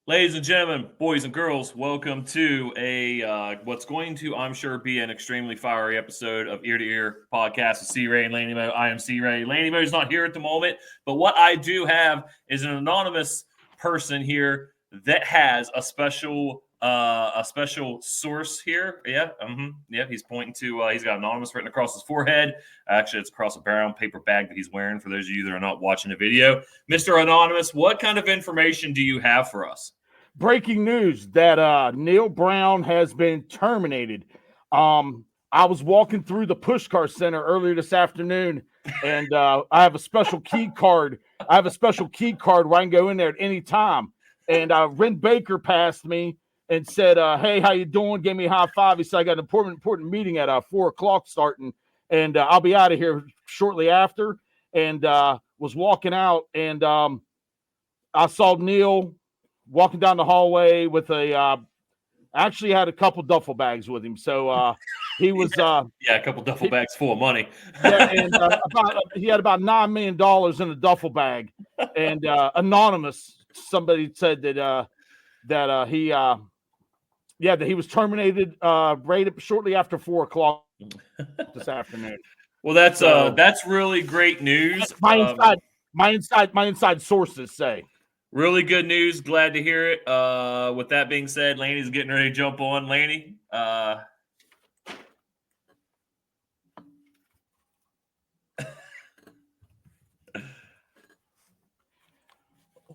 Ladies and gentlemen, boys and girls, welcome to what's going to, I'm sure, be an extremely fiery episode of Ear to Ear podcast with C. Ray and Laney Mo. I am C. Ray. Laney Mo is not here at the moment, but what I do have is an anonymous person here that has a special source here. Yeah. He's pointing to. He's got anonymous written across his forehead. Actually, it's across a brown paper bag that he's wearing. For those of you that are not watching the video, Mr. Anonymous, what kind of information do you have for us? Breaking news that Neal Brown has been terminated. I was walking through the Pushcar Center earlier this afternoon, and I have a special key card. I have a special key card where I can go in there at any time. And Ren Baker passed me and said, "Hey, how you doing?" Gave me a high five. He said, "I got an important meeting at 4 o'clock starting, and I'll be out of here shortly after." And was walking out, and I saw Neal walking down the hallway with actually had a couple duffel bags with him. So he was a couple duffel bags full of money. And he had about $9 million in a duffel bag. And anonymous, somebody said that he was terminated shortly after 4 o'clock this afternoon. Well, that's really great news. My inside sources say. Really good news. Glad to hear it. With that being said, Laney's getting ready to jump on. Laney,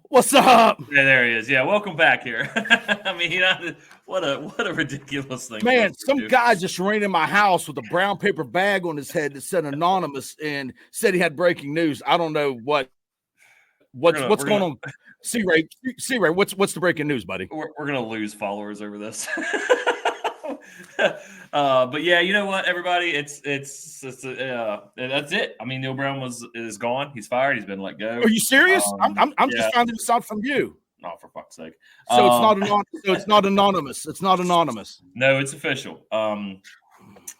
what's up? Yeah, there he is. Yeah, welcome back here. I mean, what a ridiculous thing. Man, some guy just ran in my house with a brown paper bag on his head that said anonymous and said he had breaking news. I don't know what's going on. C. Ray, what's the breaking news, buddy? We're gonna lose followers over this. But yeah, you know what, everybody, it's that's it. I mean, Neal Brown is gone. He's fired. He's been let go. Are you serious? I'm just finding this out from you. Oh, for fuck's sake! So it's not anonymous. It's not anonymous. No, it's official.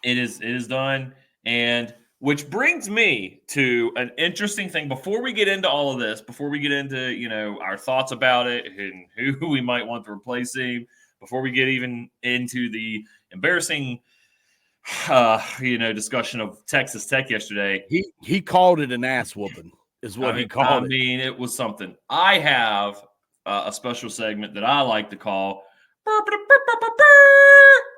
It is done, and which brings me to an interesting thing. Before we get into all of this, before we get into our thoughts about it and who we might want to replace him, before we get even into the embarrassing discussion of Texas Tech yesterday, he called it an ass whooping, is what he called it. I mean, it was something. I have a special segment that I like to call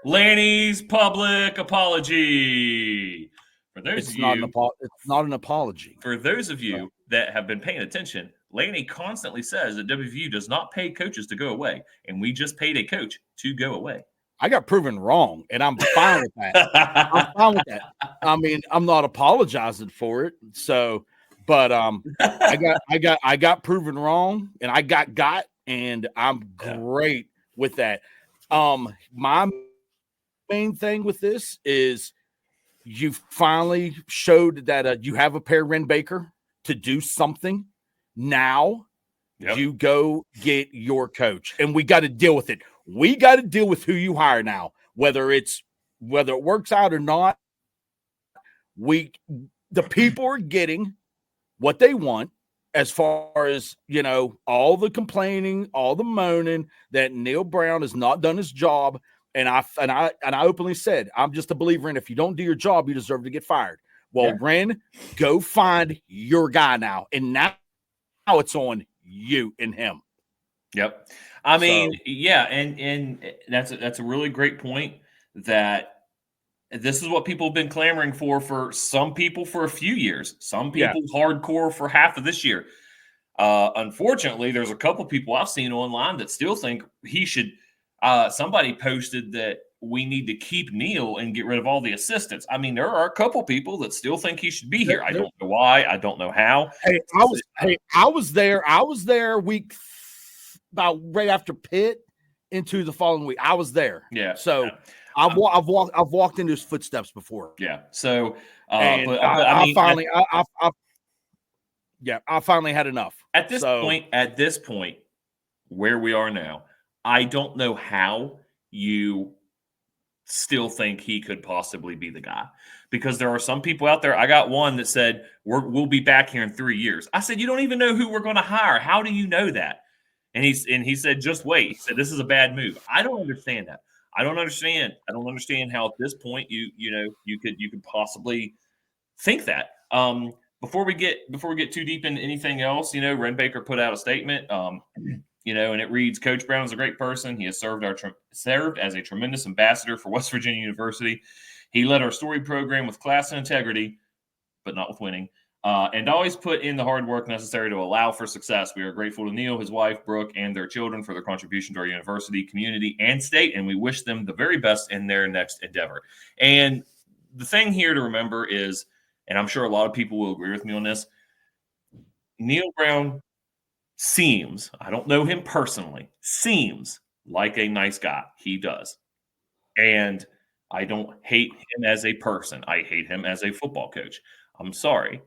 Laney's Public Apology. For those it's not an apology. For those of you that have been paying attention, Laney constantly says that WVU does not pay coaches to go away, and we just paid a coach to go away. I got proven wrong, and I'm fine with that. I'm fine with that. I mean, I'm not apologizing for it. So, but I got proven wrong, and I got, and I'm great with that. My main thing with this is you finally showed that you have a pair of Ren Baker to do something. Now you go get your coach, and we got to deal with it. We got to deal with who you hire now, whether it works out or not. The people are getting what they want as far as, all the complaining, all the moaning that Neal Brown has not done his job. And I openly said, I'm just a believer in if you don't do your job, you deserve to get fired. Well, Ren, go find your guy now. And now it's on you and him. Yep. I mean, and that's a really great point, that this is what people have been clamoring for some people for a few years, some people hardcore for half of this year. Unfortunately, there's a couple people I've seen online that still think he should. Somebody posted that we need to keep Neal and get rid of all the assistants. I mean, there are a couple people that still think he should be here. I don't know why. I don't know how. I was there week about right after Pitt into the following week. I was there. Yeah. So I've walked into his footsteps before. Yeah. So I finally had enough. At this point, where we are now, I don't know how you still think he could possibly be the guy, because there are some people out there. I got one that said we'll be back here in 3 years. I said, you don't even know who we're going to hire. How do you know that? And he said, just wait. He said, this is a bad move. I don't understand that. I don't understand how at this point you could possibly think that. Before we get too deep into anything else, Ren Baker put out a statement. And it reads, Coach Brown is a great person. He has served as a tremendous ambassador for West Virginia University. He led our story program with class and integrity, but not with winning. And always put in the hard work necessary to allow for success. We are grateful to Neal, his wife, Brooke, and their children for their contribution to our university, community, and state, and we wish them the very best in their next endeavor. And the thing here to remember is, and I'm sure a lot of people will agree with me on this, Neal Brown seems, I don't know him personally, seems like a nice guy. He does. And I don't hate him as a person. I hate him as a football coach. I'm sorry.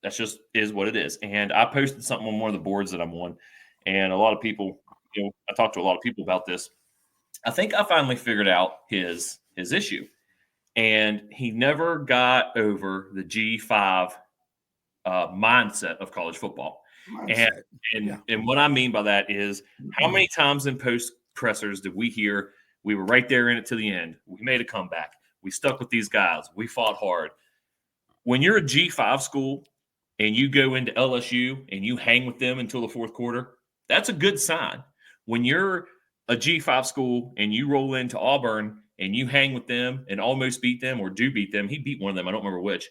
That's just is what it is. And I posted something on one of the boards that I'm on, and a lot of people, I talked to a lot of people about this. I think I finally figured out his issue, and he never got over the G5 mindset of college football. And what I mean by that is, how many times in post pressers did we hear we were right there in it to the end? We made a comeback. We stuck with these guys. We fought hard. When you're a G5 school and you go into LSU and you hang with them until the fourth quarter, that's a good sign. When you're a G5 school and you roll into Auburn and you hang with them and almost beat them or do beat them, he beat one of them, I don't remember which,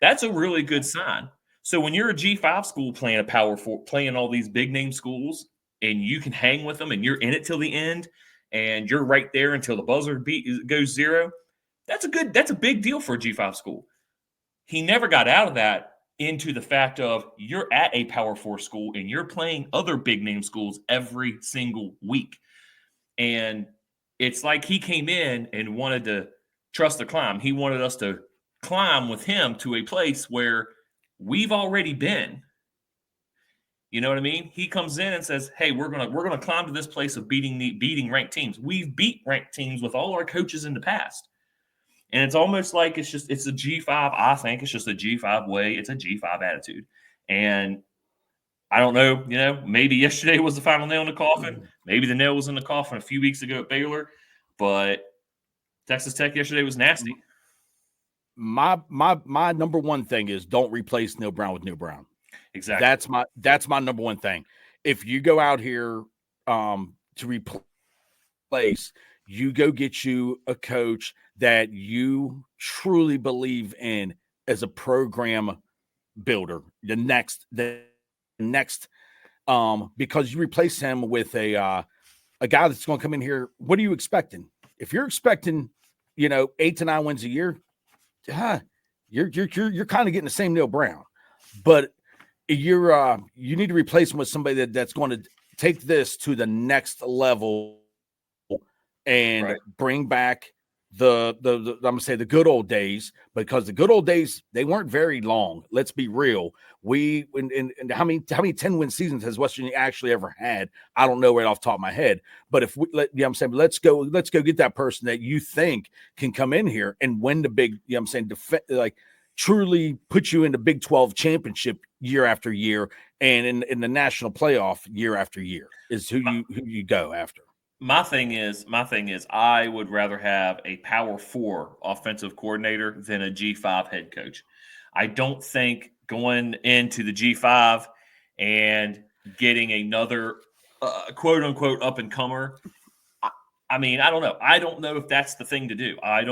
that's a really good sign. So when you're a G5 school playing a Power 4, playing all these big name schools, and you can hang with them and you're in it till the end and you're right there until the buzzer goes zero, that's a big deal for a G5 school. He never got out of that into the fact of you're at a Power 4 school and you're playing other big name schools every single week. And it's like he came in and wanted to trust the climb. He wanted us to climb with him to a place where we've already been. You know what I mean? He comes in and says, hey, we're gonna climb to this place of beating ranked teams. We've beat ranked teams with all our coaches in the past. And it's almost like it's a G5. I think it's just a G5 way. It's a G5 attitude. And I don't know, maybe yesterday was the final nail in the coffin. Maybe the nail was in the coffin a few weeks ago at Baylor. But Texas Tech yesterday was nasty. My number one thing is don't replace Neal Brown with Neal Brown. Exactly. That's my number one thing. If you go out here to replace, you go get you a coach that you truly believe in as a program builder. The next, because you replace him with a guy that's going to come in here. What are you expecting? If you're expecting, 8 to 9 wins a year, you're kind of getting the same Neal Brown, but you need to replace him with somebody that's going to take this to the next level and bring back the I'm gonna say the good old days, because the good old days, they weren't very long. Let's be real. And how many 10-win seasons has West Virginia actually ever had? I don't know right off the top of my head. But if I'm saying, let's go get that person that you think can come in here and win the big, truly put you in the Big 12 championship year after year, and in the national playoff year after year is who you go after. My thing is, I would rather have a Power 4 offensive coordinator than a G5 head coach. I don't think going into the G5 and getting another quote unquote up and comer. I don't know. I don't know if that's the thing to do. I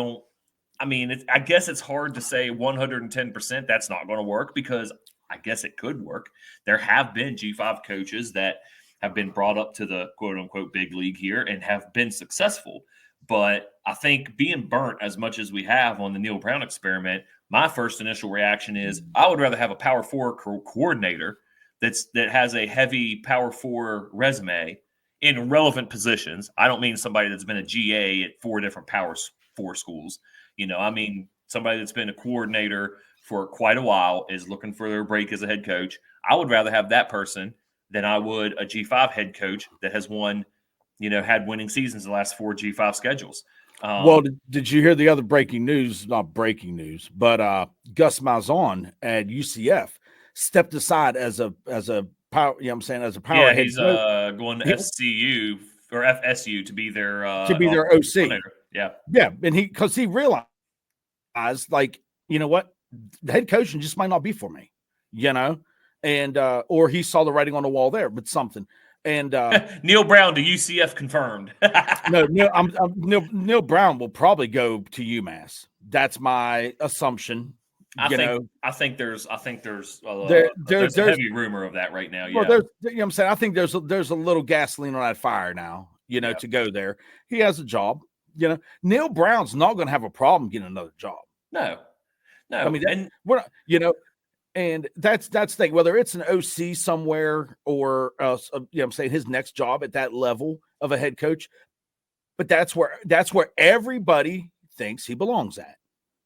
guess it's hard to say 110% that's not going to work, because I guess it could work. There have been G5 coaches that have been brought up to the quote-unquote big league here and have been successful. But I think being burnt as much as we have on the Neal Brown experiment, my first initial reaction is I would rather have a Power 4 coordinator that has a heavy Power 4 resume in relevant positions. I don't mean somebody that's been a GA at 4 different Power 4 schools. I mean somebody that's been a coordinator for quite a while, is looking for their break as a head coach. I would rather have that person than I would a G5 head coach that has won, had winning seasons in the last 4 G5 schedules. Well, did you hear the other breaking news? Not breaking news, but Gus Malzahn at UCF stepped aside as a power. You know what I'm saying, as a power Yeah, head he's coach, going to he SCU or FSU to be their should be their OC. coordinator. Yeah, Yeah, and because he realized, like, you know what, the head coaching just might not be for me, you know, and or he saw the writing on the wall there, but something. And Neal Brown to UCF confirmed. no, Neal Brown will probably go to UMass. That's my assumption. I think there's there's a heavy rumor of that right now. Well, Yeah, you know what I'm saying, I think there's a little gasoline on that fire now, you know, to go there. He has a job, you know. Neal Brown's not going to have a problem getting another job. No. I mean, we're not, you know, and that's the thing. Whether it's an OC somewhere or you know what I'm saying, his next job at that level of a head coach, but that's where everybody thinks he belongs at.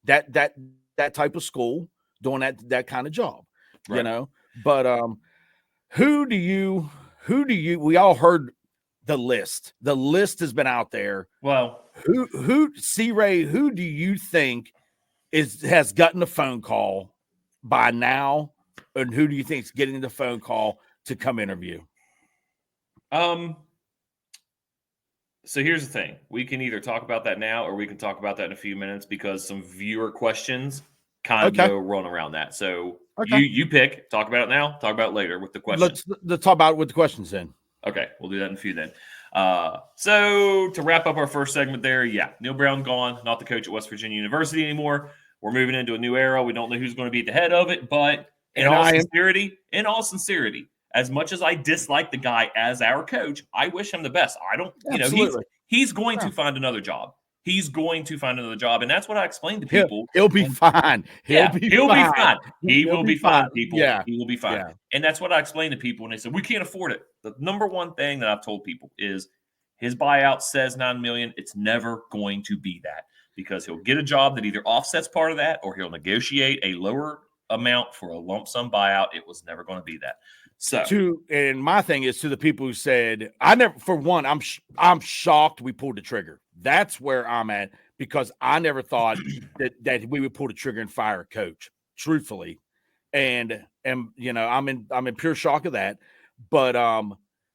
That type of school, doing that kind of job, right. You know. But who do you we all heard the list. The list has been out there. Well, who C-Ray, who do you think has gotten a phone call by now, and who do you think is getting the phone call to come interview? So here's the thing. We can either talk about that now or we can talk about that in a few minutes because some viewer questions kind of go run around that. So you pick, talk about it now, talk about it later with the questions. Let's talk about it with the questions then. Okay, we'll do that in a few then. So to wrap up our first segment there, Neal Brown gone, not the coach at West Virginia University anymore. We're moving into a new era. We don't know who's going to be at the head of it, but in all sincerity, as much as I dislike the guy as our coach, I wish him the best. I don't, he's going to find another job. He's going to find another job, and that's what I explained to people. He'll be fine. He'll be fine. He will be fine, people. Yeah. He will be fine. Yeah. And that's what I explained to people, and they said, we can't afford it. The number one thing that I've told people is his buyout says $9 million. It's never going to be that because he'll get a job that either offsets part of that or he'll negotiate a lower amount for a lump sum buyout. It was never going to be that. So, and my thing is to the people who said, I'm shocked we pulled the trigger. That's where I'm at because I never thought that we would pull the trigger and fire a coach, truthfully. And you know, I'm in pure shock of that. But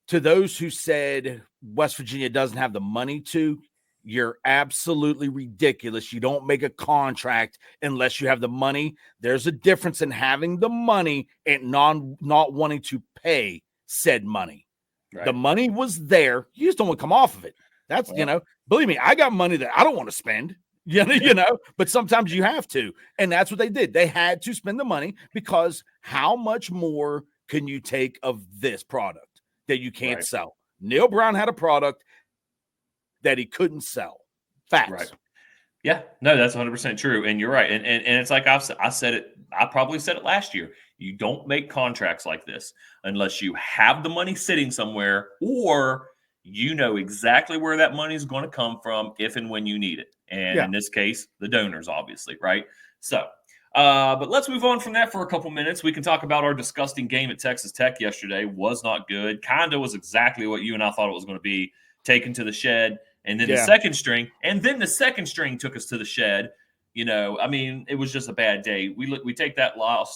to those who said West Virginia doesn't have the money to, you're absolutely ridiculous. You don't make a contract unless you have the money. There's a difference in having the money and not wanting to pay said money. Right. The money was there. You just don't want to come off of it. That's, you know, believe me, I got money that I don't want to spend, you know, but sometimes you have to. And that's what they did. They had to spend the money because how much more can you take of this product that you can't sell? Neal Brown had a product that he couldn't sell. Facts. Right. Yeah. No, that's 100% true. And you're right. And it's like I said it, I probably said it last year. You don't make contracts like this unless you have the money sitting somewhere or you know exactly where that money is going to come from if and when you need it. And in this case, the donors, obviously, right? So, but let's move on from that for a couple minutes. We can talk about our disgusting game at Texas Tech yesterday. Was not good. Kind of was exactly what you and I thought it was going to be. Taken to the shed. And then the second string took us to the shed. You know, I mean, it was just a bad day. We take that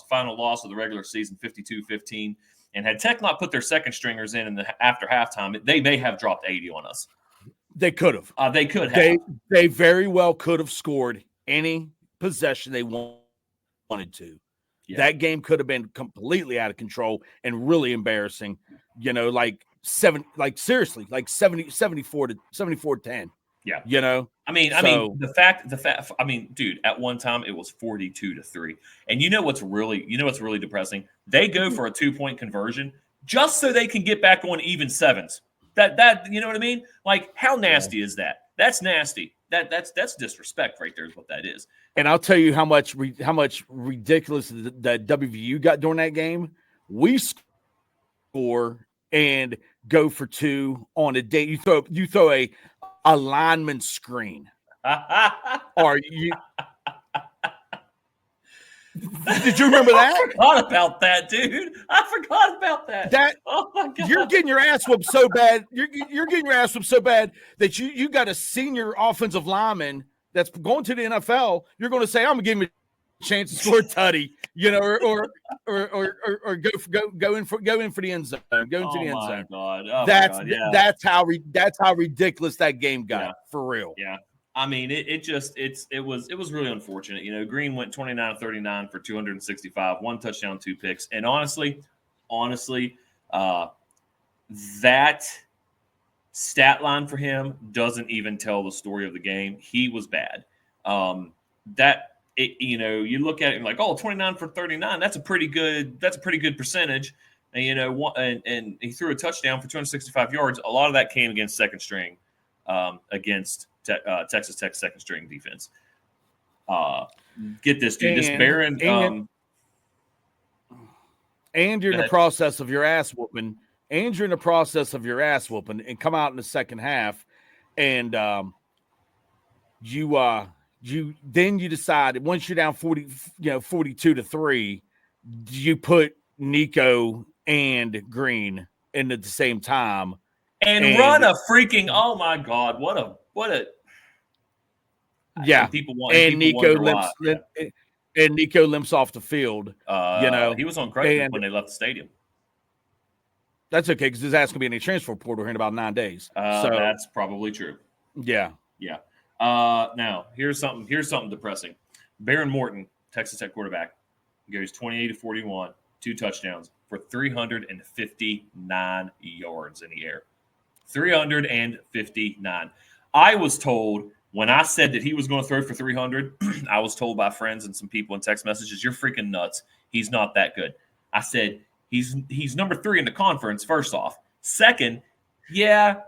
final loss of the regular season, 52-15. And had Tech not put their second stringers in after halftime, they may have dropped 80 on us. They could have. They could have. They very well could have scored any possession they wanted to. Yeah. That game could have been completely out of control and really embarrassing. You know, seriously, 74-10. Yeah. You know? The fact, dude, at one time it was 42-3. And you know what's really depressing? They go for a 2-point conversion just so they can get back on even sevens. That you know what I mean? Like, how nasty is that? That's nasty. That's disrespect right there is what that is. And I'll tell you how much ridiculous the WVU got during that game. We score and go for two on a day. You throw a lineman screen. Are you? Did you remember that? I forgot about that, dude. I forgot about that. Oh my God. You're getting your ass whooped so bad. You're getting your ass whooped so bad that you got a senior offensive lineman that's going to the NFL. You're going to say, I'm going to give him a chance to score a tutty, or go in for the end zone, go into the end zone. God. Oh that's my God. Yeah. That's how ridiculous that game got. Yeah. For real. Yeah. I mean, it was really unfortunate. Green went 29-39 for 265, 1 touchdown, 2 picks. And honestly, that stat line for him doesn't even tell the story of the game. He was bad. You look at it and like, 29 for 39, that's a pretty good percentage. And and he threw a touchdown for 265 yards. A lot of that came against second string, against Texas Tech second string defense. Get this, dude. This Barron. And you're in the process of your ass whooping. And you're in the process of your ass whooping, and come out in the second half, and you decide once you're down 42-3, you put Nico and Green in at the same time and run a freaking, oh my God, what a yeah. And Nico limps off the field. He was on crutches when they left the stadium. That's okay, because his ass gonna be in a transfer portal here in about 9 days. So that's probably true. Yeah. Yeah. Now here's something depressing. Baron Morton, Texas Tech quarterback, goes 28-41, 2 touchdowns for 359 yards in the air. 359. I was told when I said that he was going to throw for 300, I was told by friends and some people in text messages, "You're freaking nuts. He's not that good." I said, He's number 3 in the conference, first off. Second, they're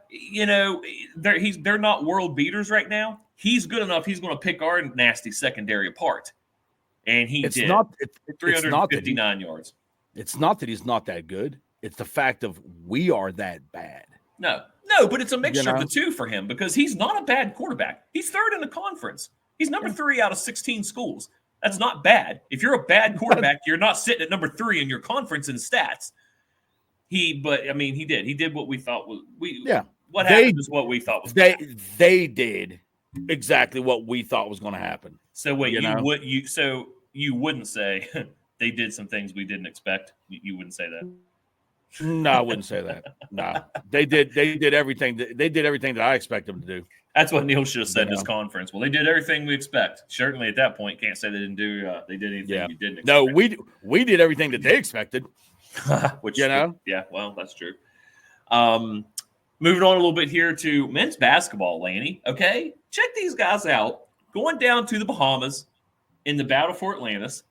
not world beaters right now. He's good enough. He's going to pick our nasty secondary apart. And he did. 359 yards. It's not that he's not that good. It's the fact of we are that bad. No, but it's a mixture of the two for him, because he's not a bad quarterback. He's 3rd in the conference. He's number 3 out of 16 schools. That's not bad. If you're a bad quarterback, you're not sitting at number 3 in your conference in stats. He did. He did what we thought was What happened is what we thought was. They did exactly what we thought was going to happen. So wait, you wouldn't say they did some things we didn't expect? You wouldn't say that? No, I wouldn't say that. No, they did everything. They did everything that I expect them to do. That's what Neil should have said in his conference. Well, they did everything we expect. Certainly, at that point, can't say they didn't do. They did anything you didn't expect. No, we did everything that they expected. Which yeah, well, that's true. Moving on a little bit here to men's basketball, Lanny. Okay, check these guys out. Going down to the Bahamas in the Battle for Atlantis,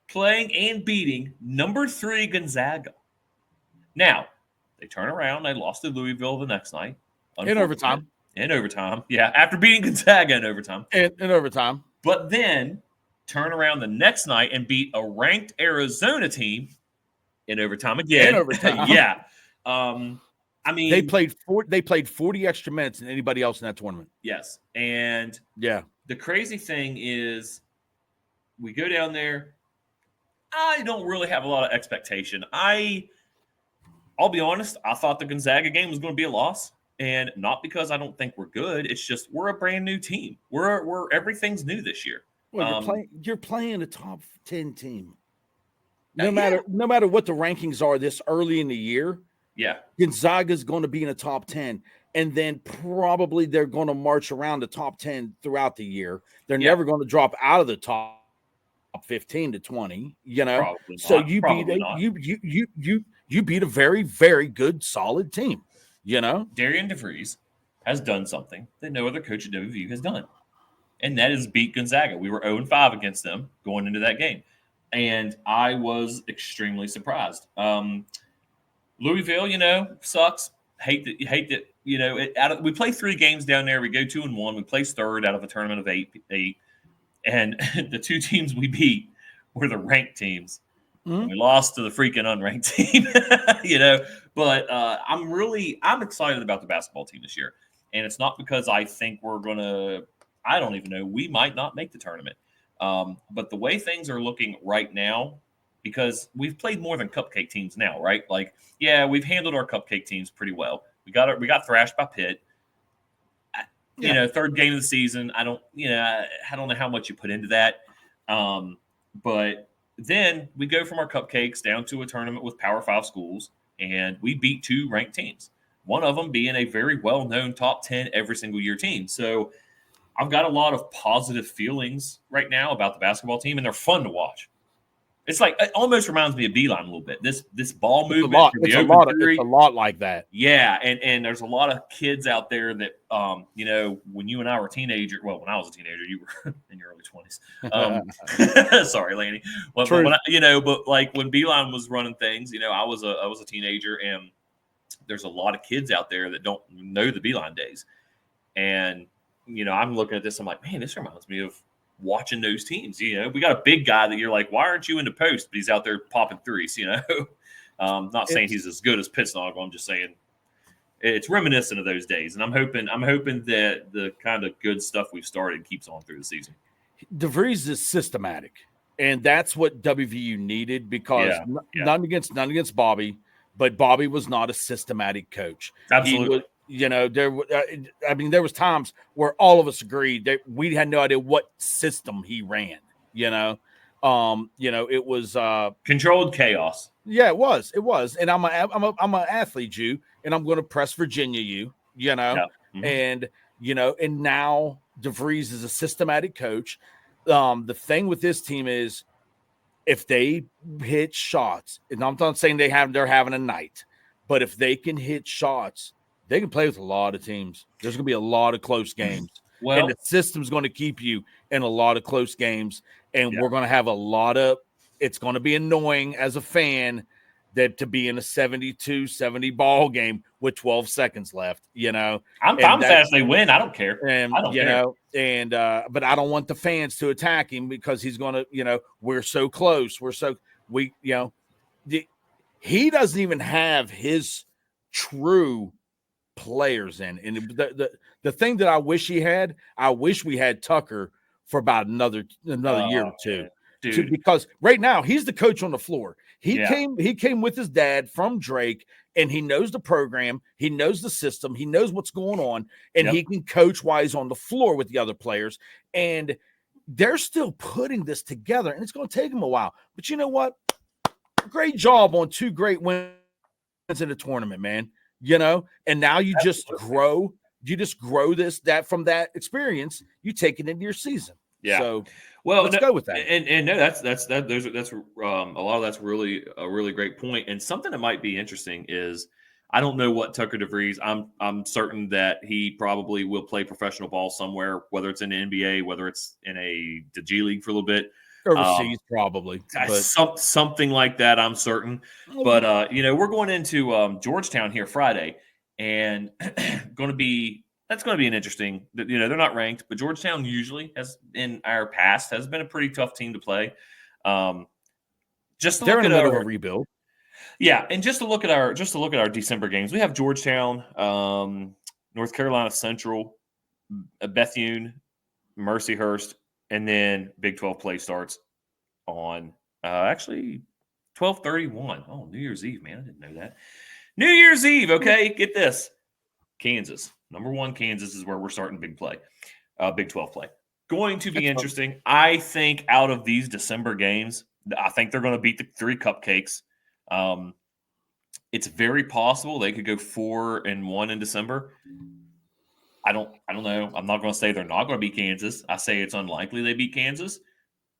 playing and beating number 3 Gonzaga. Now, they turn around. They lost to Louisville the next night. In overtime. Yeah, after beating Gonzaga in overtime. In overtime. But then turn around the next night and beat a ranked Arizona team in overtime again. In overtime. Yeah. They played 40 extra minutes than anybody else in that tournament. Yes. And the crazy thing is we go down there. I don't really have a lot of expectation. I'll be honest, I thought the Gonzaga game was going to be a loss. And not because I don't think we're good. It's just we're a brand new team. We're everything's new this year. Well, you're playing a top 10 team. No matter what the rankings are this early in the year. Yeah. Gonzaga's going to be in the top 10. And then probably they're going to march around the top 10 throughout the year. They're never going to drop out of the top 15 to 20, Probably so not. you beat a very, very good, solid team. Darian DeVries has done something that no other coach at WVU has done, and that is beat Gonzaga. We were 0-5 against them going into that game, and I was extremely surprised. Louisville, sucks. Hate that. We play 3 games down there. We go 2-1. We place 3rd out of a tournament of 8, and the 2 teams we beat were the ranked teams. Mm-hmm. We lost to the freaking unranked team, But I'm excited about the basketball team this year, and it's not because I think we're gonna. I don't even know. We might not make the tournament, but the way things are looking right now, because we've played more than cupcake teams now, right? Like, we've handled our cupcake teams pretty well. We got thrashed by Pitt. 3rd game of the season. I don't know how much you put into that. But then we go from our cupcakes down to a tournament with Power 5 schools, and we beat 2 ranked teams. One of them being a very well-known top 10 every single year team. So I've got a lot of positive feelings right now about the basketball team, and they're fun to watch. It's like it almost reminds me of Beeline a little bit. This ball movement for the open three. It's a lot like that. Yeah, and there's a lot of kids out there that when you and I were teenagers. Well, when I was a teenager, you were in your early 20s. Sorry, Laney. But like when Beeline was running things, I was a teenager, and there's a lot of kids out there that don't know the Beeline days. And I'm looking at this, I'm like, man, this reminds me of watching those teams. We got a big guy that you're like, why aren't you in the post? But he's out there popping threes. Not saying he's as good as Pittsnogle. I'm just saying it's reminiscent of those days. And I'm hoping that the kind of good stuff we've started keeps on through the season. DeVries is systematic, and that's what WVU needed, because none against Bobby, but Bobby was not a systematic coach. Absolutely. There was times where all of us agreed that we had no idea what system he ran. It was controlled chaos. Yeah, it was. And I'm an athlete Jew, and I'm going to press Virginia U. Yeah. Mm-hmm. And now DeVries is a systematic coach. The thing with this team is, if they hit shots, and I'm not saying they're having a night, but if they can hit shots, they can play with a lot of teams. There's going to be a lot of close games. Well, and the system's going to keep you in a lot of close games. And we're going to have it's going to be annoying as a fan that to be in a 72-70 ball game with 12 seconds left, I'm fast they win. I don't care. And, I don't care. But I don't want the fans to attack him, because he's going to, we're so close. He doesn't even have his true players in. And the thing that I wish we had Tucker for about another year or two. Because right now he's the coach on the floor. He came with his dad from Drake, and he knows the program, he knows the system, he knows what's going on, and he can coach while he's on the floor with the other players. And they're still putting this together, and it's going to take them a while. But you know what? Great job on 2 great wins in the tournament, man. And now you just grow that from that experience, you take it into your season. Yeah. So let's go with that. And no, that's a lot of that's really a really great point. And something that might be interesting is, I don't know what Tucker DeVries. I'm certain that he probably will play professional ball somewhere, whether it's in the NBA, whether it's in the G League for a little bit. Overseas, probably. Something like that, I'm certain. But we're going into Georgetown here Friday, and that's going to be an interesting. They're not ranked, but Georgetown usually in our past has been a pretty tough team to play. Just to they're look in at the middle of a rebuild. Yeah, and just to look at our December games, we have Georgetown, North Carolina Central, Bethune, Mercyhurst. And then Big 12 play starts on actually 12/31. Oh, New Year's Eve, man. I didn't know that. New Year's Eve, okay? Get this. Kansas. Number 1, Kansas is where we're starting Big 12 play. Going to be interesting. I think out of these December games, I think they're going to beat the 3 cupcakes. It's very possible they could go 4-1 in December. I don't know. I'm not going to say they're not going to beat Kansas. I say it's unlikely they beat Kansas,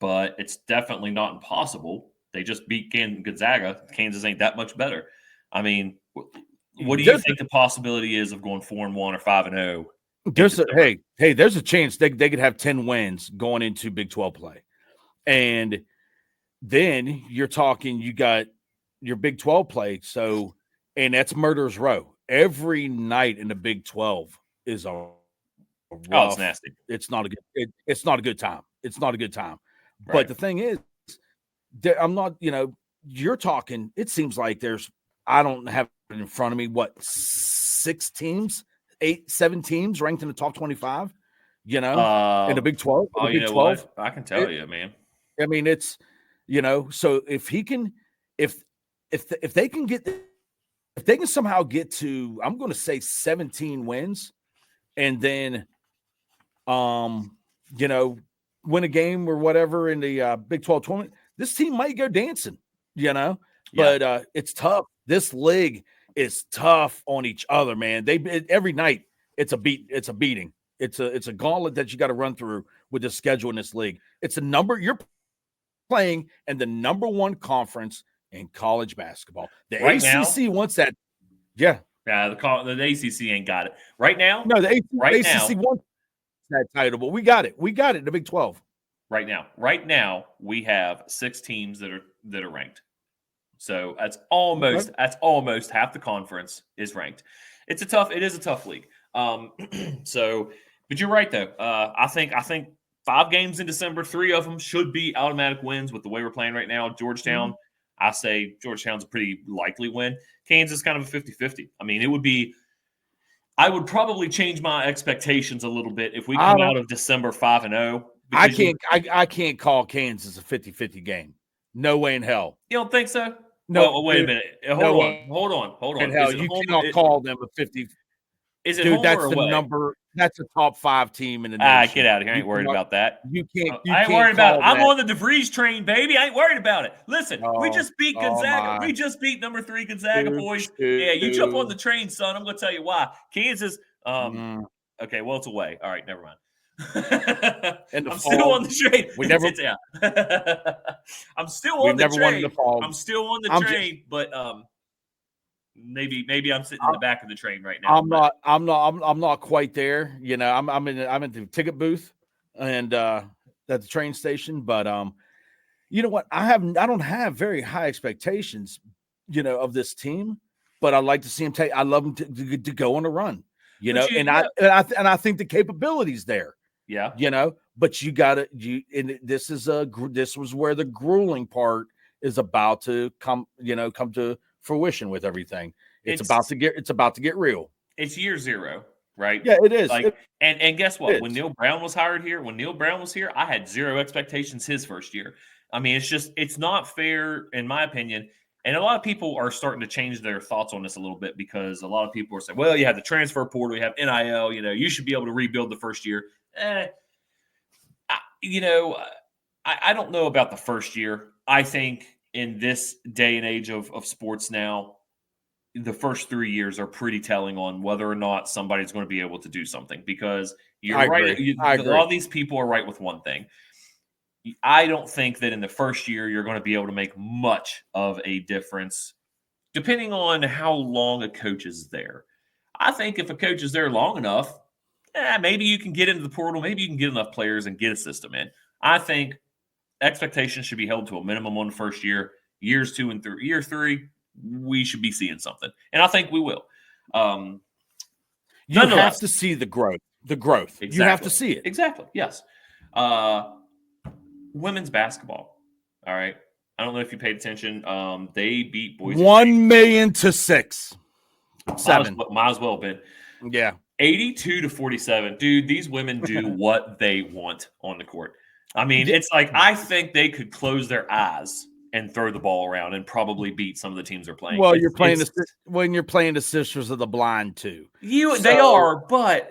but it's definitely not impossible. They just beat Gonzaga. Kansas ain't that much better. I mean, what do you think the possibility is of going 4-1 or 5-0? There's a chance they could have 10 wins going into Big 12 play. And then you're talking, you got your Big 12 play. So, and that's murderer's row. Every night in the Big 12 is a rough, it's nasty. It's not a good time. It's not a good time. Right. But the thing is, I'm not, you're talking, it seems like I don't have it in front of me, 7 teams ranked in the top 25, in the Big 12. Big 12. I can tell you, man. I mean, it's, so if he can, if they can somehow get to, I'm going to say 17 wins, and then, win a game or whatever in the Big 12 tournament, this team might go dancing, Yeah. but it's tough. This league is tough on each other, man. Every night it's a beating. It's a gauntlet that you got to run through with the schedule in this league. It's a number you're playing in the number one conference in college basketball. The Right ACC wants that. Yeah. Yeah, the ACC ain't got it. Right now? No, the now, ACC wants that title, but we got it. We got it in the Big 12. Right now, we have 6 teams that are ranked. So that's almost half the conference is ranked. It is a tough league. But you're right though. I think 5 games in December, 3 of them should be automatic wins with the way we're playing right now. Georgetown, I say Georgetown's a pretty likely win. Kansas kind of a 50-50. I mean, I would probably change my expectations a little bit if we come out of December 5-0. I can't call Kansas a 50-50 game. No way in hell. You don't think so? No. Well, wait a minute. Hold on. In hell, you cannot call them a 50. Is it Dude, home that's or the away? number. That's a top 5 team in the nation. Get out of here. I ain't worried about that. You can't. I ain't worried about it. I'm on the DeVries train, baby. I ain't worried about it. Listen, we just beat Gonzaga. We just beat number 3 Gonzaga, boys. Yeah, you jump on the train, son. I'm going to tell you why. Kansas. Okay, well, it's away. All right, never mind. I'm still on the train. I'm still on the train. I'm still on the train, but maybe I'm sitting in the back of the train right now. I'm not quite there. You know, I'm in the ticket booth and at the train station. But you know what? I don't have very high expectations, of this team. But I like to see him I love him to go on a run. I think the capability's there. Yeah. But you got to this was where the grueling part is about to come to fruition with everything. It's about to get real. It's year 0, right? Yeah, it is. And guess what? When Neal Brown was hired here, I had 0 expectations his first year. I mean, it's not fair in my opinion. And a lot of people are starting to change their thoughts on this a little bit because a lot of people are saying, well, you have the transfer portal, you have NIL, you should be able to rebuild the first year. I don't know about the first year. I think in this day and age of sports now, the first 3 years are pretty telling on whether or not somebody's going to be able to do something because you're right. A lot of these people are right with one thing. I don't think that in the first year you're going to be able to make much of a difference depending on how long a coach is there. I think if a coach is there long enough, maybe you can get into the portal. Maybe you can get enough players and get a system in. I think expectations should be held to a minimum on the first year. Years 2 and 3, year 3, we should be seeing something, and I think we will. You have to see the growth. Exactly. You have to see it. Exactly. Yes. Women's basketball. All right. I don't know if you paid attention. They beat Boise 1,000,000 to 6. 7. Might as well have been. Yeah. 82-47. Dude, these women do what they want on the court. I mean, it's like I think they could close their eyes and throw the ball around and probably beat some of the teams they're playing. Well, you're playing the Sisters of the Blind too. They are, but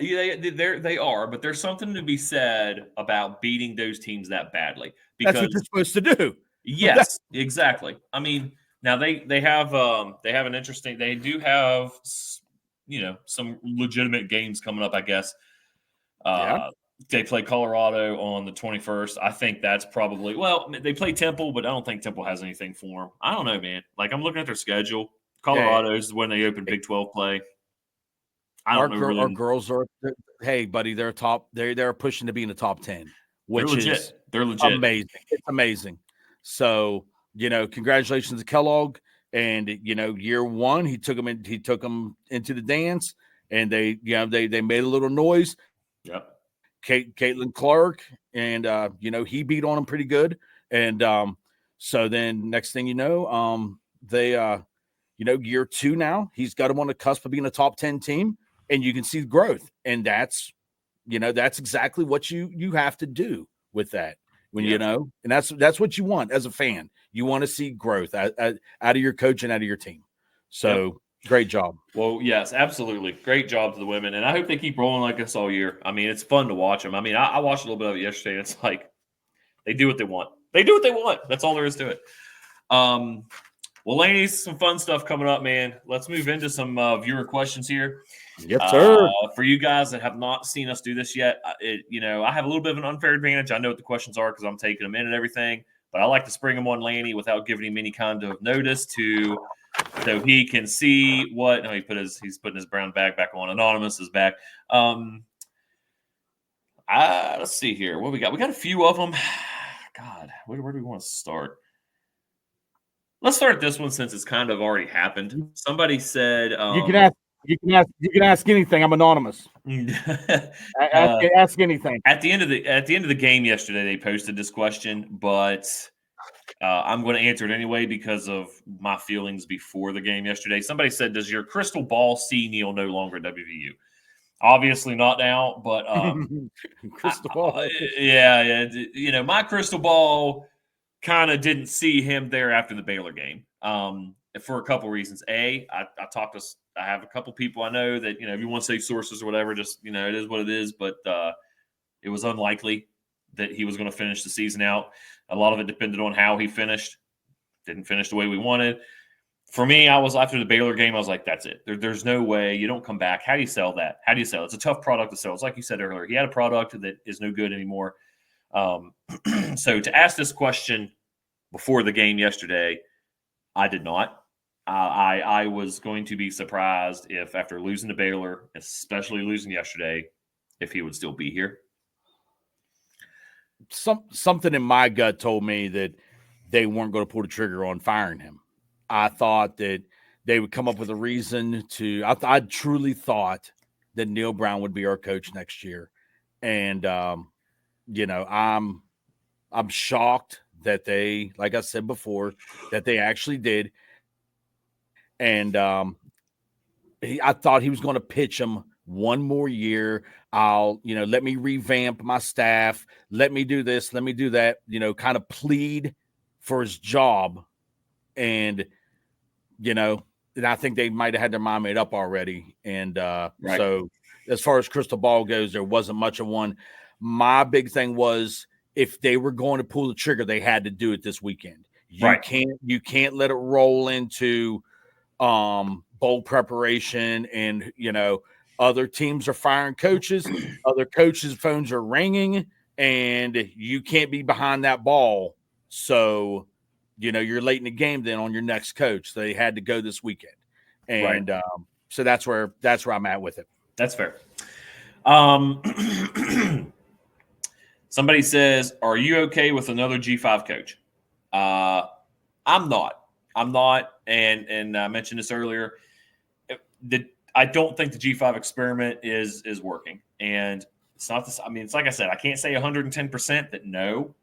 there's something to be said about beating those teams that badly. Because that's what you're supposed to do. Yes, exactly. I mean, now they have an interesting. They do have some legitimate games coming up, I guess. They play Colorado on the 21st. I think that's probably they play Temple, but I don't think Temple has anything for them. I don't know, man. Like I'm looking at their schedule. Colorado is when they open Big 12 play. Our girls are, hey, buddy, they're top. They're pushing to be in the top 10, which they're legit. Amazing. It's amazing. So congratulations to Kellogg. And year 1, he took them into the dance, and they made a little noise. Yep. Caitlin Clark, and he beat on him pretty good. And so then next thing they year 2 now, he's got him on the cusp of being a top 10 team, and you can see growth. And that's exactly what you have to do with that and that's what you want as a fan. You want to see growth out of your coach and out of your team. So great job. Well, yes, absolutely. Great job to the women. And I hope they keep rolling like this all year. I mean, it's fun to watch them. I mean, I watched a little bit of it yesterday. And it's like, They do what they want. They do what they want. That's all there is to it. Well, ladies, some fun stuff coming up, man. Let's move into some viewer questions here. Yes, sir. For you guys that have not seen us do this yet, I have a little bit of an unfair advantage. I know what the questions are because I'm taking them in and everything, but I like to spring them on Lanny without giving him any kind of notice so he can see what. No, he's putting his brown bag back on. Anonymous is back. Let's see here. What we got? We got a few of them. God, where do we want to start? Let's start this one since it's kind of already happened. Somebody said you can ask anything. I'm anonymous. Ask anything. At the end of the game yesterday, they posted this question, but I'm going to answer it anyway because of my feelings before the game yesterday. Somebody said, "Does your crystal ball see Neal no longer at WVU?" Obviously not now, but crystal ball. Yeah. My crystal ball kind of didn't see him there after the Baylor game for a couple reasons. I have a couple people I know that, if you want to say sources or whatever, just, it is what it is. But it was unlikely that he was going to finish the season out. A lot of it depended on how he finished. Didn't finish the way we wanted. For me, after the Baylor game, I was like, that's it. There's no way you don't come back. How do you sell that? How do you sell it? It's a tough product to sell. It's like you said earlier. He had a product that is no good anymore. So to ask this question before the game yesterday, I did not. I was going to be surprised if after losing to Baylor, especially losing yesterday, if he would still be here. Something in my gut told me that they weren't going to pull the trigger on firing him. I thought that they would come up with a reason to. I truly thought that Neal Brown would be our coach next year, and I'm shocked that they, like I said before, that they actually did. And I thought he was going to pitch him one more year. Let me revamp my staff. Let me do this. Let me do that. Kind of plead for his job. And, and I think they might have had their mind made up already. And right. So as far as crystal ball goes, there wasn't much of one. My big thing was if they were going to pull the trigger, they had to do it this weekend. You can't let it roll into bowl preparation and, other teams are firing coaches, other coaches' phones are ringing, and you can't be behind that ball. So, you're late in the game then on your next coach. So they had to go this weekend. And so that's where I'm at with it. That's fair. Somebody says, "Are you okay with another G5 coach?" I'm not. And I mentioned this earlier. I don't think the G5 experiment is working. And it's not this. I mean, it's like I said, I can't say 110% that no,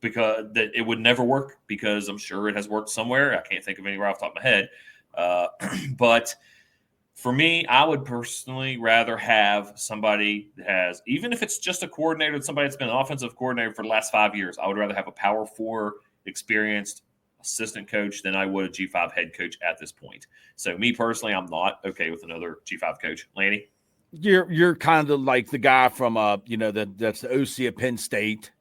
because that it would never work, because I'm sure it has worked somewhere. I can't think of anywhere off the top of my head. But for me, I would personally rather have somebody that has, even if it's just a coordinator, somebody that's been an offensive coordinator for the last 5 years, I would rather have a Power 4 experienced assistant coach than I would a G5 head coach at this point. So me personally, I'm not okay with another G5 coach. Lanny? You're kind of like the guy from that's the OC at Penn State,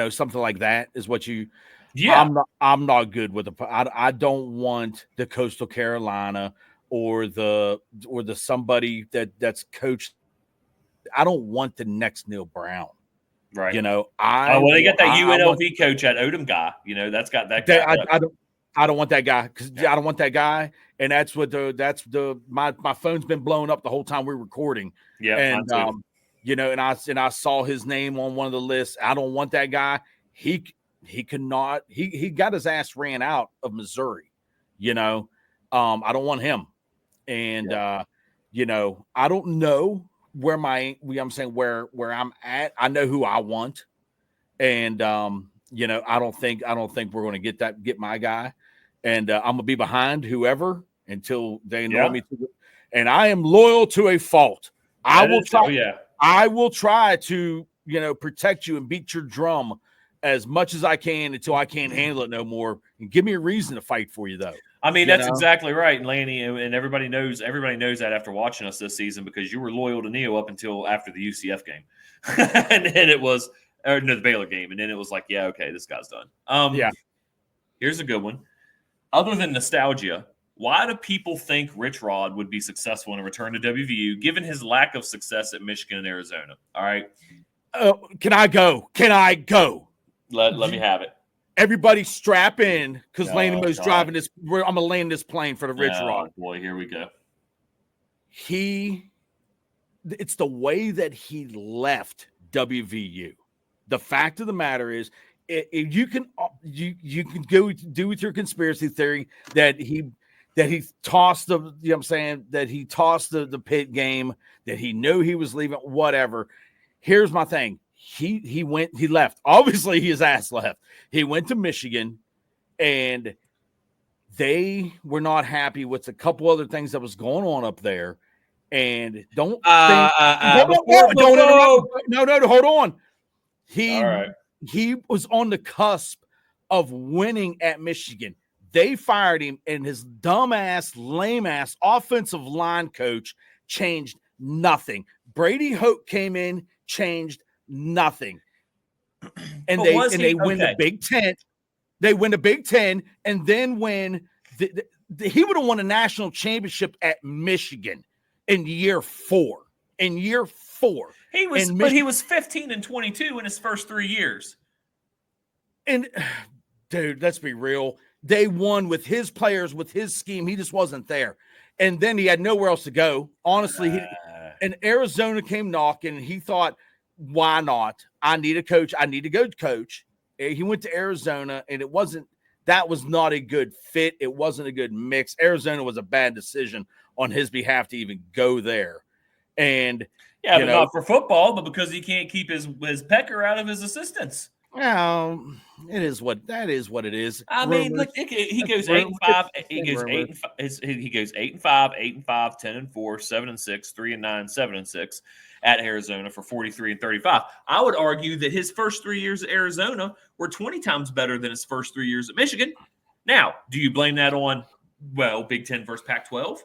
something like that is what you. Yeah, I'm not good with I don't want the Coastal Carolina or the somebody that's coached. I don't want the next Neal Brown. Right. They got that UNLV coach at Odom guy. That's got that guy. I don't want that guy because I don't want that guy. And that's what my phone's been blowing up the whole time we're recording. Yeah. And and I saw his name on one of the lists. I don't want that guy. He cannot. He got his ass ran out of Missouri. I don't want him. And I don't know where where I'm at. I know who I want. And I don't think we're going to get my guy. And I'm gonna be behind whoever until they know me. And I am loyal to a fault. I will try to protect you and beat your drum as much as I can until I can't handle it no more. And give me a reason to fight for you, though. I mean, that's exactly right, Lanny, and everybody knows that after watching us this season, because you were loyal to Neal up until after the UCF game, and then it was or no, the Baylor game, and then it was like, yeah, okay, this guy's done. Yeah. Here's a good one. Other than nostalgia, why do people think Rich Rod would be successful in a return to WVU, given his lack of success at Michigan and Arizona? All right. Can I go? Let me have it. Everybody strap in because Oh, Laney Mo's God. driving this. I'm going to land this plane for the Rich Rod. Boy, here we go. It's the way that he left WVU. The fact of the matter is, you can go do with your conspiracy theory that he tossed the, you know what I'm saying, that he tossed the Pitt game, that he knew he was leaving, whatever. Here's my thing. He left. Obviously, his ass left. He went to Michigan, and they were not happy with a couple other things that was going on up there. And don't interrupt. No, hold on. He was on the cusp of winning at Michigan. They fired him, and his dumbass, lame-ass offensive line coach changed nothing. Brady Hoke came in, changed nothing. And they win the Big Ten. They win the Big Ten, and then when he would have won a national championship at Michigan in year 4. He was 15-22 in his first 3 years. And dude, let's be real. They won with his players, with his scheme. He just wasn't there. And then he had nowhere else to go. Honestly, and Arizona came knocking, and he thought, why not? I need a coach. I need to go coach. He went to Arizona, and that was not a good fit. It wasn't a good mix. Arizona was a bad decision on his behalf to even go there. And but not for football, but because he can't keep his pecker out of his assistants. Well, it is what it is. I mean, look, he goes 8-5. He goes 8-5. He goes 8-5, 8-5, 10-4, 7-6, 3-9, 7-6 at Arizona for 43-35. I would argue that his first 3 years at Arizona were 20 times better than his first 3 years at Michigan. Now, do you blame that on Big Ten versus Pac-12?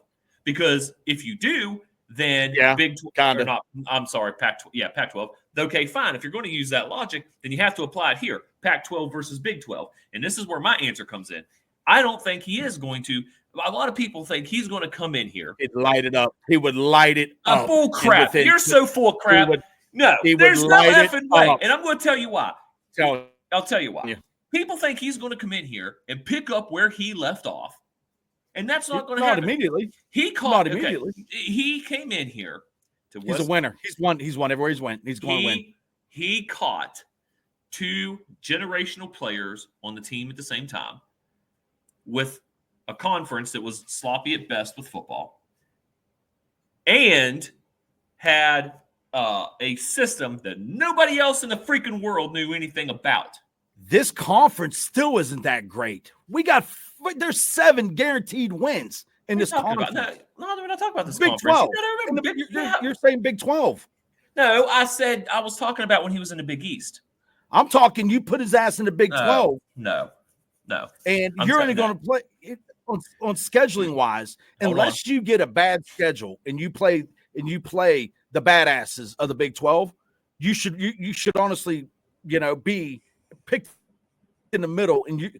Because if you do, then Big 12 or not. I'm sorry, Pac-12. Yeah, Pac-12. Okay, fine. If you're going to use that logic, then you have to apply it here. Pac-12 versus Big 12. And this is where my answer comes in. I don't think he is going to. A lot of people think he's going to come in here. He'd light it up. He would light it up. Full crap. You're so full of crap. There's no effing way. And I'm going to tell you why. I'll tell you why. Yeah. People think he's going to come in here and pick up where he left off. And that's not going to happen. Immediately. He came in here. He's a winner. He's won everywhere he's went. He's going to win. He caught 2 generational players on the team at the same time with a conference that was sloppy at best with football and had a system that nobody else in the freaking world knew anything about. This conference still isn't that great. There's 7 guaranteed wins in this conference. No, we're not talking about this Big conference. 12. You're saying Big 12. No, I said I was talking about when he was in the Big East. I'm talking you put his ass in the Big 12. No. And you're only going to play on scheduling wise, unless you get a bad schedule and you play the badasses of the Big 12, you should honestly, be picked in the middle. And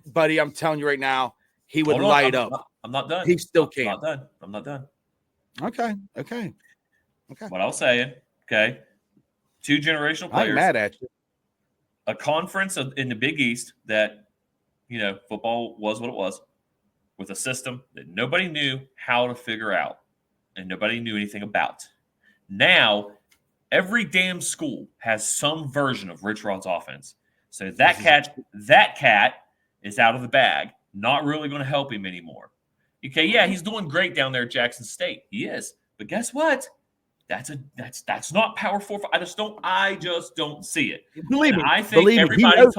buddy, I'm telling you right now, he would light up. I'm not done. He still can't. I'm not done. Okay. What I was saying, 2 generational players. I'm mad at you. A conference in the Big East that, football was what it was, with a system that nobody knew how to figure out and nobody knew anything about. Now, every damn school has some version of Rich Rod's offense. So that cat is out of the bag, not really going to help him anymore. Okay, yeah, he's doing great down there at Jackson State. He is. But guess what? That's not Power 4. I just don't see it. Believe me, I think everybody's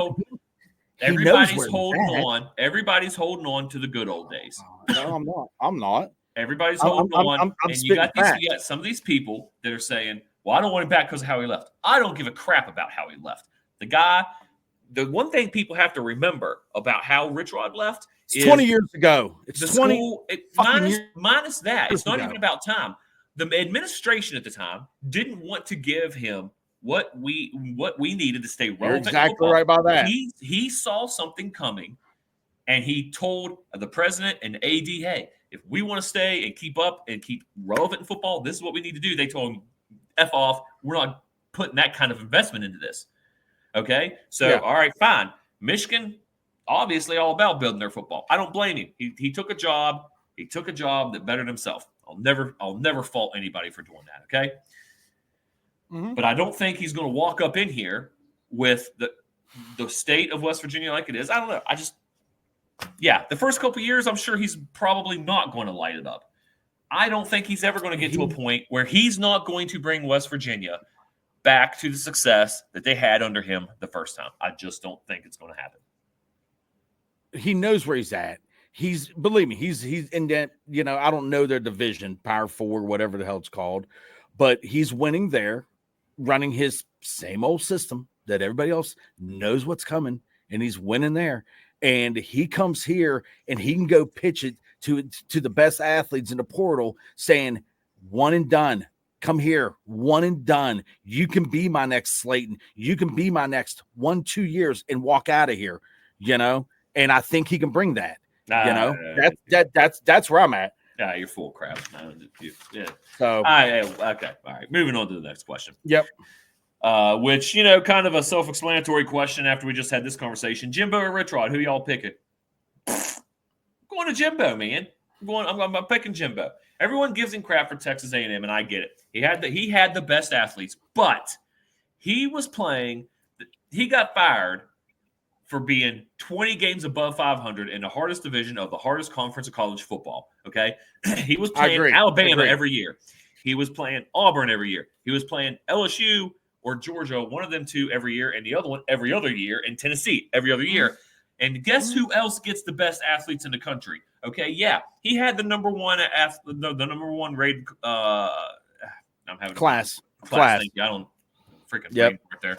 holding on. Everybody's holding on to the good old days. No, I'm not. Everybody's holding on. And you got some of these people that are saying, well, I don't want him back because of how he left. I don't give a crap about how he left. The one thing people have to remember about how Rich Rod left is 20 years ago. It's the 20 school, minus that. It's not even about time. The administration at the time didn't want to give him what we needed to stay relevant. You're exactly right about that. He saw something coming, and he told the president and AD, hey, if we want to stay and keep up and keep relevant in football, this is what we need to do. They told him, F off. We're not putting that kind of investment into this. Okay? So, all right, fine. Michigan, obviously all about building their football. I don't blame him. He took a job. He took a job that bettered himself. I'll never fault anybody for doing that, okay? Mm-hmm. But I don't think he's going to walk up in here with the state of West Virginia like it is. I don't know. The first couple of years, I'm sure he's probably not going to light it up. I don't think he's ever going to get to a point where he's not going to bring West Virginia back to the success that they had under him the first time. I just don't think it's going to happen. He knows where he's at. Believe me, he's in that, I don't know their division, Power 4, whatever the hell it's called, but he's winning there, running his same old system that everybody else knows what's coming, and he's winning there. And he comes here and he can go pitch it to the best athletes in the portal saying, one and done. Come here, one and done. You can be my next Slayton. You can be my next 1-2 years and walk out of here, And I think he can bring that. That's where I'm at. Yeah, you're full of crap. Yeah. So okay. All right. Moving on to the next question. Yep. Which, kind of a self-explanatory question after we just had this conversation. Jimbo or Rich Rod, who y'all picking? I'm going to Jimbo, man. I'm picking Jimbo. Everyone gives him crap for Texas A&M, and I get it. He had the best athletes, but he was playing. He got fired for being 20 games above 500 in the hardest division of the hardest conference of college football. Okay, he was playing Alabama every year. He was playing Auburn every year. He was playing LSU or Georgia, one of them two every year, and the other one every other year, and Tennessee every other year. And guess who else gets the best athletes in the country? Okay, yeah, he had the number one rated. I'm having class. Thank you. I don't freaking right there.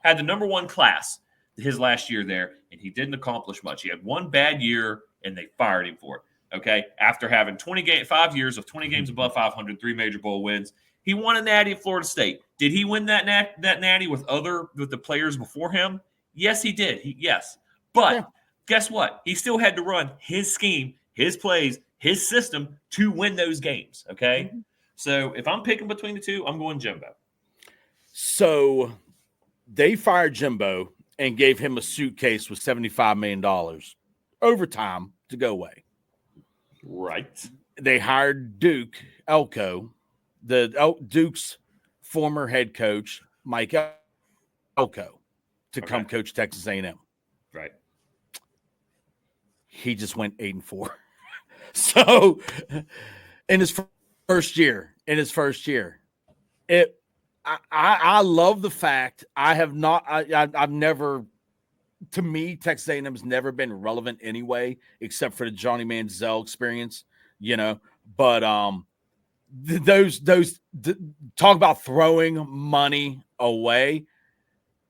Had the number one class his last year there, and he didn't accomplish much. He had one bad year, and they fired him for it. Okay, after having 5 years of 20 games above 500, 3 major bowl wins, he won a natty at Florida State. Did he win that natty with the players before him? Yes, he did. But guess what? He still had to run his scheme, his plays, his system to win those games. Okay, so if I'm picking between the two, I'm going Jimbo. So they fired Jimbo and gave him a suitcase with $75 million overtime to go away. Right. They hired Duke Elko, Duke's former head coach, Mike Elko, to come coach Texas A&M. Right. He just went 8-4. So in his first year, I love the fact I've never, to me, Texas A&M has never been relevant anyway, except for the Johnny Manziel experience, but talk about throwing money away.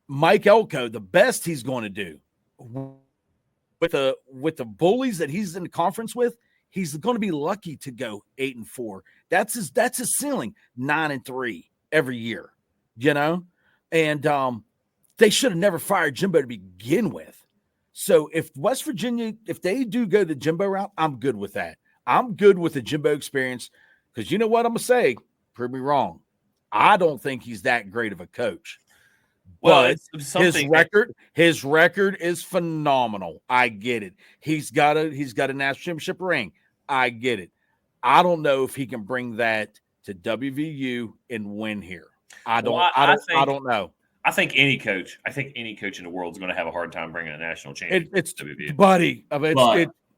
Mike Elko, the best he's going to do with the bullies that he's in the conference with, he's going to be lucky to go 8-4. That's his ceiling, 9-3 every year, and they should have never fired Jimbo to begin with. So if West Virginia, if they do go the Jimbo route, I'm good with that. I'm good with the Jimbo experience because you know what I'm going to say? Prove me wrong. I don't think he's that great of a coach. Well, but his record is phenomenal. I get it. He's got a national championship ring. I get it. I don't know if he can bring that to WVU and win here. I don't know. I think any coach in the world is going to have a hard time bringing a national championship. It's WVU. Buddy.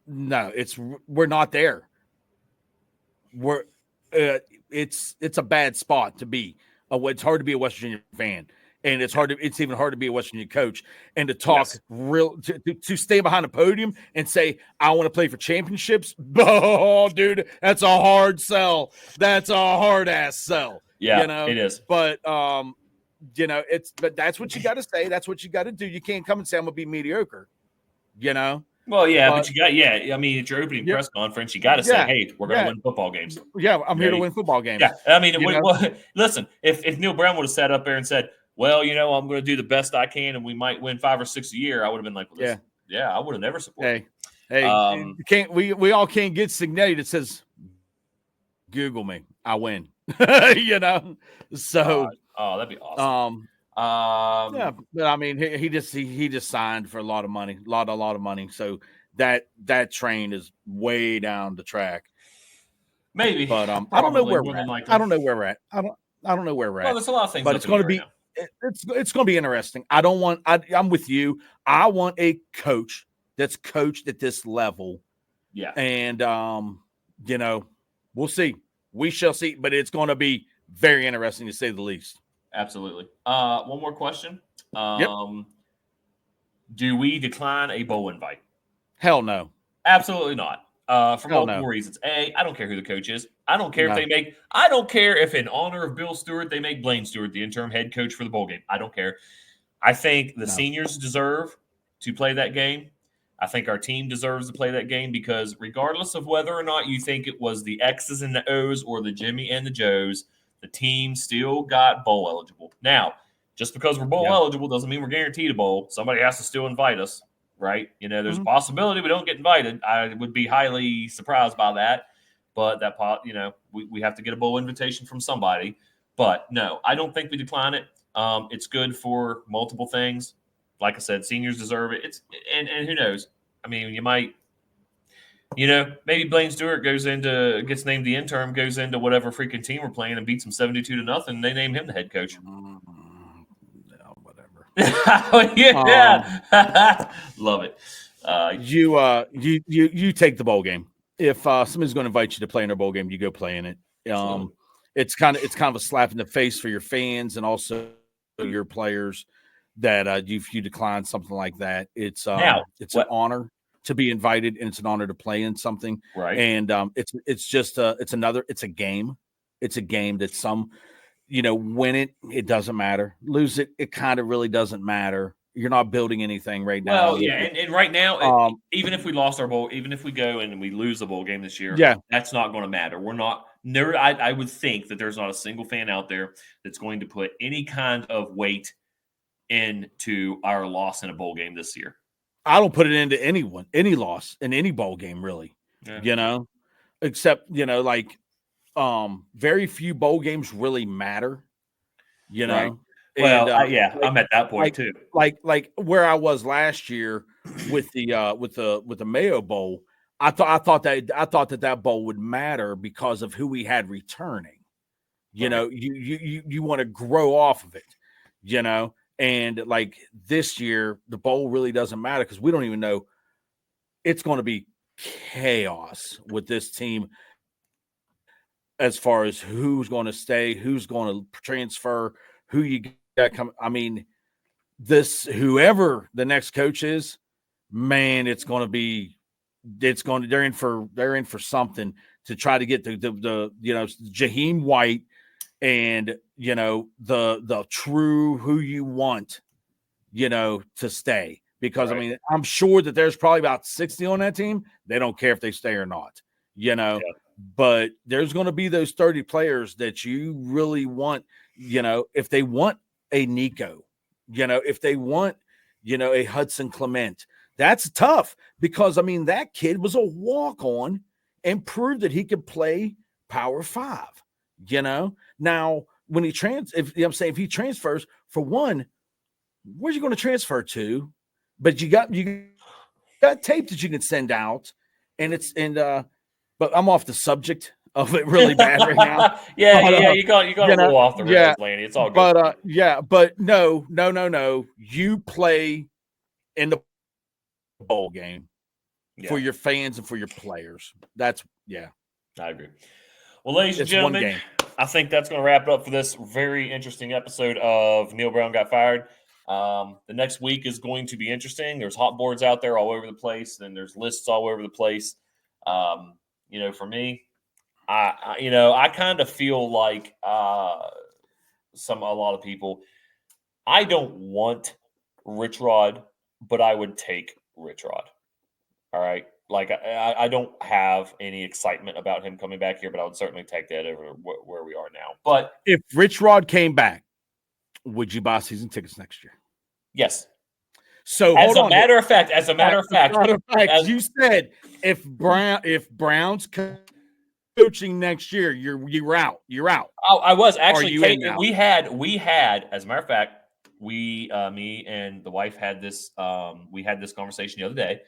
We're not there. It's a bad spot to be. It's hard to be a West Virginia fan. And it's even hard to be a West Virginia coach and to talk to stay behind a podium and say, I want to play for championships. Oh, dude, that's a hard sell. That's a hard ass sell. Yeah, it is. But, but that's what you got to say. That's what you got to do. You can't come and say, I'm going to be mediocre, Well, Well, yeah, but But you got I mean, at your opening yeah, press conference, you got to say, yeah, "Hey, we're going to yeah, win football games." yeah. I'm You here know, to win football games. yeah. I mean, You know, listen, if Neil Brown would have sat up there and said, "Well, I'm going to do the best I can, and we might win 5 or 6 a year," I would have been like, "Well, yeah. I would have never supported Hey, him." hey, Um, can't we all can't get Signetti that says Google me, I win. God, So oh, that'd be awesome. um Um, yeah, but I mean he just signed for a lot of money, a lot of money. So that train is way down the track. maybe, But I don't know probably, where more we're than at. likely. I don't know where we're at. I don't know where we're Well, at. there's a lot of things But up it's in the going to air right be now. it's going to be interesting. I'm with you. I want a coach that's coached at this level. Yeah, And we'll see. We shall see, but it's going to be very interesting to say the least. absolutely. One more question. Yep. Do we decline a bowl invite? Hell no. Absolutely not. For Hell multiple no. reasons. A, I don't care who the coach is. I don't care if No. I don't care if in honor of Bill Stewart, they make Blaine Stewart the interim head coach for the bowl game. I don't care. I think the No. seniors deserve to play that game. I think our team deserves to play that game because regardless of whether or not you think it was the X's and the O's or the Jimmy and the Joes, the team still got bowl eligible. Now, just because we're bowl Yeah. eligible doesn't mean we're guaranteed a bowl. Somebody has to still invite us, right? There's a Mhm. possibility we don't get invited. I would be highly surprised by that. But we have to get a bowl invitation from somebody. But no, I don't think we decline it. It's good for multiple things. Like I said, seniors deserve it. And who knows? I mean, you might, maybe Blaine Stewart gets named the interim, goes into whatever freaking team we're playing and beats them 72-0. And they name him the head coach. No, whatever. Yeah, love it. You take the bowl game. If somebody's going to invite you to play in their bowl game, you go play in it. Absolutely. It's kind of a slap in the face for your fans and also your players that if you decline something like that, it's an What? honor to be invited and it's an honor to play in something. Right. And it's just it's a game. It's a game that win it doesn't matter. Lose it kind of really doesn't matter. You're not building anything right now. Well, yeah, and right now, even if we lost our bowl, even if we go and we lose the bowl game this year, yeah, that's not going to matter. We're not. Never. I would think that there's not a single fan out there that's going to put any kind of weight into our loss in a bowl game this year. I don't put it into any loss in any bowl game, really. Yeah. Except like very few bowl games really matter. Right. And Well, I'm at that point too. like where I was last year with the Mayo Bowl. I thought that bowl would matter because of who we had returning. Right. You want to grow off of it, and like this year, the bowl really doesn't matter because we don't even know. It's going to be chaos with this team as far as who's going to stay, who's going to transfer, who you got come. I mean, whoever the next coach is, man, they're in for something to try to get the Jaheim White and the true who you want to stay, because Right. I mean I'm sure that there's probably about 60 on that team. They don't care if they stay or not, Yeah. but there's going to be those 30 players that you really want, if they want a Nico, if they want, a Hudson Clement. That's tough because I mean that kid was a walk-on and proved that he could play Power 5. Now when if he transfers, for one, where's you going to transfer to? But you got tape that you can send out, but I'm off the subject of it really bad right now. You got a little off the rails, Lanny. It's all good. But no. You play in the bowl game for your fans and for your players. I agree. Well, ladies and It's one gentlemen, game. I think that's going to wrap it up for this very interesting episode of Neil Brown Got Fired. The next week is going to be interesting. There's hot boards out there all over the place, and there's lists all over the place. For me, I kind of feel like a lot of people. I don't want Rich Rod, but I would take Rich Rod. All right. Like I don't have any excitement about him coming back here, but I would certainly take that over where we are now. But if Rich Rod came back, would you buy season tickets next year? yes. So As hold a on. matter of fact, You said if Brown's coaching next year, you're out. You're out. I was actually. You in now? We had. As a matter of fact, me and the wife had this. We had this conversation the other day,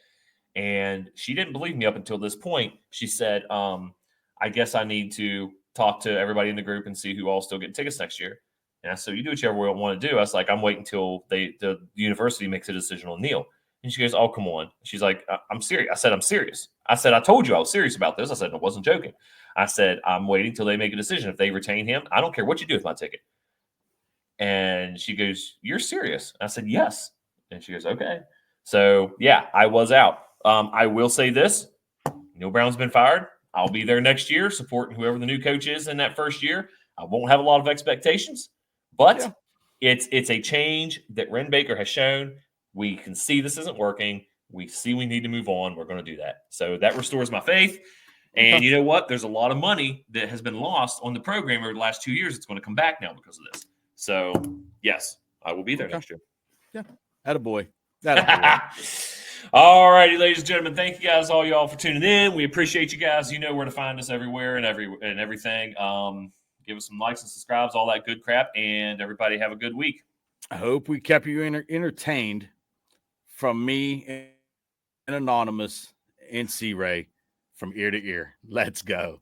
and she didn't believe me up until this point. She said, "I guess I need to talk to everybody in the group and see who all still get tickets next year." And I said, "You do whichever we want to do." I was like, "I'm waiting until the university makes a decision on Neal." And she goes, "Oh, come on." She's like, "I'm serious." I said, "I'm serious." I said, "I told you I was serious about this." I said, "I wasn't joking." I said, "I'm waiting till they make a decision. If they retain him, I don't care what you do with my ticket." And she goes, "You're serious?" I said, "Yes." And she goes, "Okay." So yeah, I was out. I will say this: Neal Brown's been fired. I'll be there next year supporting whoever the new coach is in that first year. I won't have a lot of expectations, but it's a change that Ren Baker has shown. We can see this isn't working. We see we need to move on. We're going to do that. So that restores my faith. And you know what? There's a lot of money that has been lost on the program over the last 2 years. It's going to come back now because of this. So, yes, I will be there next year. Yeah. Attaboy. All righty, ladies and gentlemen. Thank you guys, all y'all, for tuning in. We appreciate you guys. You know where to find us everywhere and everything. Give us some likes and subscribes, all that good crap. And everybody have a good week. I hope we kept you entertained from me and Anonymous and C-Ray from ear to ear. Let's go.